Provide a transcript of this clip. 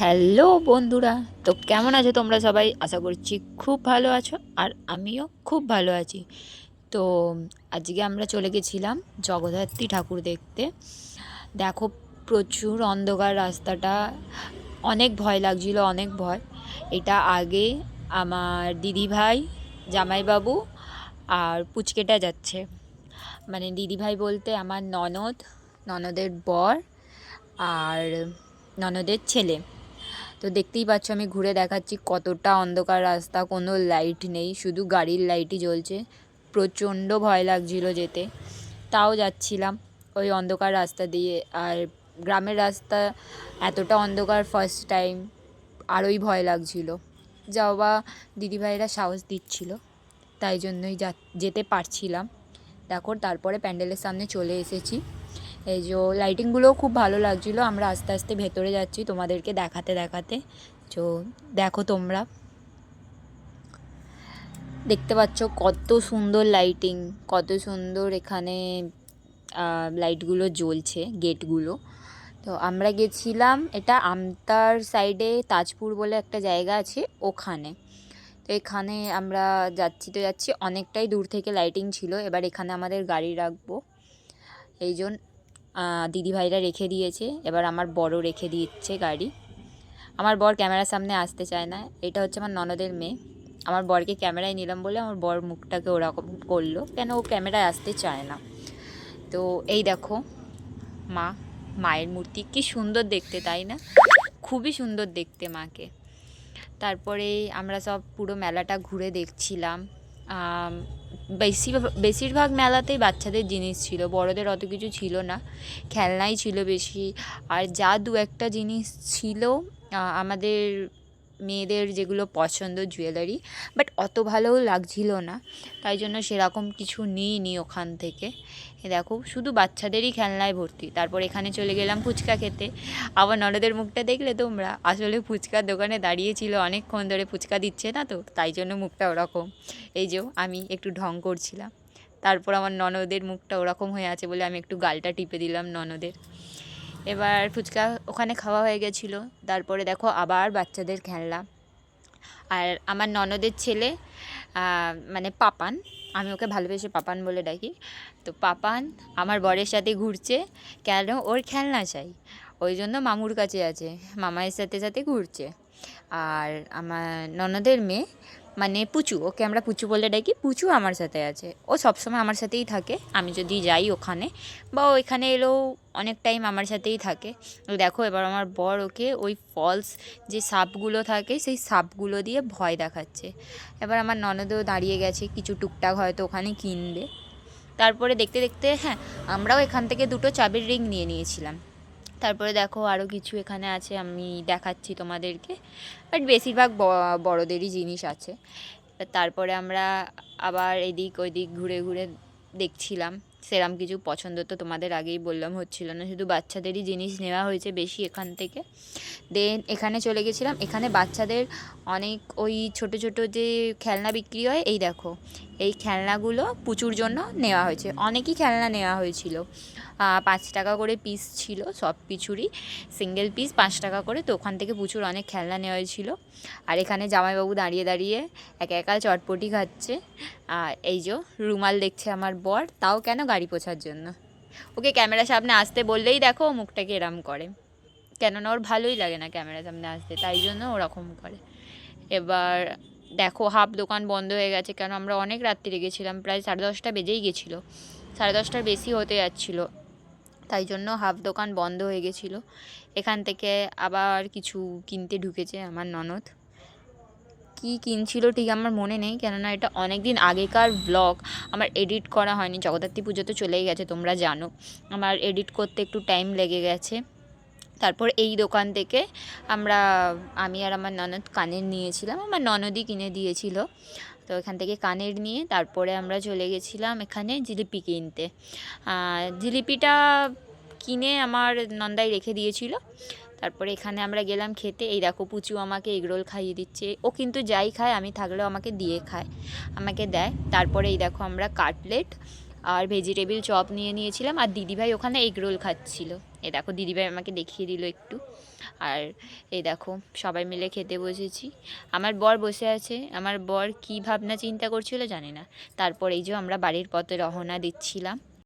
Hello বন্ধুরা, তো কেমন আছো তোমরা সবাই? আশা করছি খুব ভালো আছো, আর আমিও খুব ভালো আছি। তো আজকে আমরা চলে গেছিলাম জগদ্ধাত্রী ঠাকুর দেখতে। দেখো, প্রচুর অন্ধকার রাস্তাটা, অনেক ভয় লাগছিল, অনেক ভয়। এটা আগে আমার দিদিভাই, জামাইবাবু আর পুচকেটা যাচ্ছে। মানে দিদিভাই বলতে আমার ননদ, ননদের বর আর ননদের ছেলে। তো দেখতেই পাচ্ছ, আমি ঘুরে দেখাচ্ছি কতটা অন্ধকার রাস্তা, কোনো লাইট নেই, শুধু গাড়ির লাইটই জ্বলছে। প্রচণ্ড ভয় লাগছিল যেতে, তাও যাচ্ছিলাম ওই অন্ধকার রাস্তা দিয়ে। আর গ্রামের রাস্তা এতটা অন্ধকার ফার্স্ট টাইম, আরোই ভয় লাগছিল। যাও বা দিদিভাইরা সাহস দিচ্ছিল, তাই জন্যই যেতে পারছিলাম। দেখো, তারপরে প্যান্ডেলের সামনে চলে এসেছি। এই যে লাইটিংগুলোও খুব ভালো লাগছিলো। আমরা আস্তে আস্তে ভেতরে যাচ্ছি তোমাদেরকে দেখাতে দেখাতে। তো দেখো, তোমরা দেখতে পাচ্ছ কত সুন্দর লাইটিং, কত সুন্দর এখানে লাইটগুলো জ্বলছে, গেটগুলো। তো আমরা গেছিলাম, এটা আমতার সাইডে তাজপুর বলে একটা জায়গা আছে, ওখানে। তো এখানে আমরা যাচ্ছি অনেকটাই দূর থেকে লাইটিং ছিল। এবার এখানে আমাদের গাড়ি রাখবো, এই জন্য দিদিভাইরা রেখে দিয়েছে। এবার আমার বড় রেখে দিচ্ছে গাড়ি। আমার বর ক্যামেরার সামনে আসতে চায় না। এটা হচ্ছে আমার ননদের মেয়ে। আমার বরকে ক্যামেরায় নিলাম বলে আমার বর মুখটাকে ওরকম করলো, কেন ও ক্যামেরায় আসতে চায় না। তো এই দেখো, মায়ের মূর্তি কি সুন্দর দেখতে, তাই না? খুবই সুন্দর দেখতে মাকে। তারপরে আমরা সব পুরো মেলাটা ঘুরে দেখছিলাম। বেশিরভাগ মেলাতেই বাচ্চাদের জিনিস ছিল, বড়দের অত কিছু ছিল না, খেলনাই ছিল বেশি। আর যা দু একটা জিনিস ছিল আমাদের মেয়েদের যেগুলো পছন্দ, জুয়েলারি, বাট অত ভালোও লাগছিল না, তাই জন্য সেরকম কিছু নিইনি ওখান থেকে। দেখো, শুধু বাচ্চাদেরই খেলনায় ভর্তি। তারপর এখানে চলে গেলাম ফুচকা খেতে। আবার ননদের মুখটা দেখলে তোমরা, আসলে ফুচকার দোকানে দাঁড়িয়েছিল অনেকক্ষণ ধরে, ফুচকা দিচ্ছে না তো, তাই জন্য মুখটা ওরকম। এই যে আমি একটু ঢং করছিলাম, তারপর আমার ননদের মুখটা ওরকম হয়ে আছে বলে আমি একটু গালটা টিপে দিলাম ননদের। এবার ফুচকা ওখানে খাওয়া হয়ে গেছিলো। তারপরে দেখো আবার বাচ্চাদের খেলনা। আর আমার ননদের ছেলে, মানে পাপান, আমি ওকে ভালোবেসে পাপান বলে ডাকি। তো পাপান আমার বরের সাথে ঘুরছে, কেন? ওর খেলনা চাই, ওই জন্য মামুর কাছে আছে, মামায়ের সাথে সাথে ঘুরছে। আর আমার ননদের মেয়ে, মানে পুচু, ওকে আমরা পুচু বলে ডাকি, পুচু আমার সাথে আছে। ও সবসময় আমার সাথেই থাকে, আমি যদি যাই ওখানে বা ও এখানে এলেও অনেক টাইম আমার সাথেই থাকে। দেখো, এবার আমার বর ওকে ওই ফলস যে সাপগুলো থাকে, সেই সাপগুলো দিয়ে ভয় দেখাচ্ছে। এবার আমার ননদও দাঁড়িয়ে গেছে, কিছু টুকটাক হয়তো ওখানে কিনবে। তারপরে দেখতে দেখতে, হ্যাঁ, আমরাও এখান থেকে দুটো চাবির রিং নিয়ে নিয়েছিলাম। তারপরে দেখো আরও কিছু এখানে আছে, আমি দেখাচ্ছি তোমাদেরকে, বাট বেশিরভাগ বড়দেরই জিনিস আছে। তারপরে আমরা আবার এদিক ওইদিক ঘুরে ঘুরে দেখছিলাম। সেরম কিছু পছন্দ তো তোমাদের আগেই বললাম হচ্ছিল না, শুধু বাচ্চাদেরই জিনিস নেওয়া হয়েছে বেশি এখান থেকে। দেন এখানে চলে গেছিলাম, এখানে বাচ্চাদের অনেক ওই ছোট ছোট যে খেলনা বিক্রি হয়, এই দেখো, এই খেলনাগুলো পুচুর জন্য নেওয়া হয়েছে। অনেকই খেলনা নেওয়া হয়েছিল, 5 টাকা করে পিস ছিল সব কিছুরই, সিঙ্গেল পিস 5 টাকা করে। তো ওখান থেকে প্রচুর অনেক খেলনা নেওয়া হয়েছিল। আর এখানে জামাইবাবু দাঁড়িয়ে দাঁড়িয়ে একা একা চটপটি খাচ্ছে। এই যে রুমাল দেখছে আমার বর, তাও কেন? গাড়ি পোছার জন্য। ওকে ক্যামেরার সামনে আসতে বললেই দেখো মুখটাকে এরম করে, কেননা ওর ভালোই লাগে না ক্যামেরার সামনে আসতে, তাই জন্য ওরকম করে। এবার দেখো, হাফ দোকান বন্ধ হয়ে গেছে, কেন আমরা অনেক রাত্রিরে গেছিলাম, প্রায় 10:30 বেজেই গেছিলো, 10:30টার বেশি হতে যাচ্ছিলো, তাই জন্য হাফ দোকান বন্ধ হয়ে গেছিলো। এখান থেকে আবার কিছু কিনতে ঢুকেছে আমার ননদ। কী কিনছিল ঠিক আমার মনে নেই, কেননা এটা অনেক দিন আগেকার ব্লগ, আমার এডিট করা হয়নি। জগদ্ধাত্রী পুজো তো চলেই গেছে, তোমরা জানো, আমার এডিট করতে একটু টাইম লেগে গেছে। তারপর এই দোকান থেকে আমি আর আমার ননদ কানের নিয়েছিলাম, আমার ননদই কিনে দিয়েছিল। তো এখান থেকে কানের নিয়ে তারপরে আমরা চলে গেছিলাম এখানে জিলিপি কিনতে। জিলিপিটা কিনে আমার নন্দাই রেখে দিয়েছিল। তারপরে এখানে আমরা গেলাম খেতে। এই দেখো, পুচু আমাকে এগরোল খাইয়ে দিচ্ছে। ও কিন্তু যাই খায়, আমি থাকলেও আমাকে দিয়ে খায়, আমাকে দেয়। তারপরে এই দেখো, আমরা কাটলেট আর ভেজিটেবিল চপ নিয়ে নিয়েছিলাম, আর দিদিভাই ওখানে এগরোল খাচ্ছিল। এই দেখো দিদিভাই আমাকে দেখিয়ে দিল একটু। আর এই দেখো সবাই মিলে খেতে বসেছি। আমার বর বসে আছে, আমার বর কী ভাবনা চিন্তা করছিল জানি না। তারপর এই যে আমরা বাড়ির পথে রওনা দিচ্ছিলাম।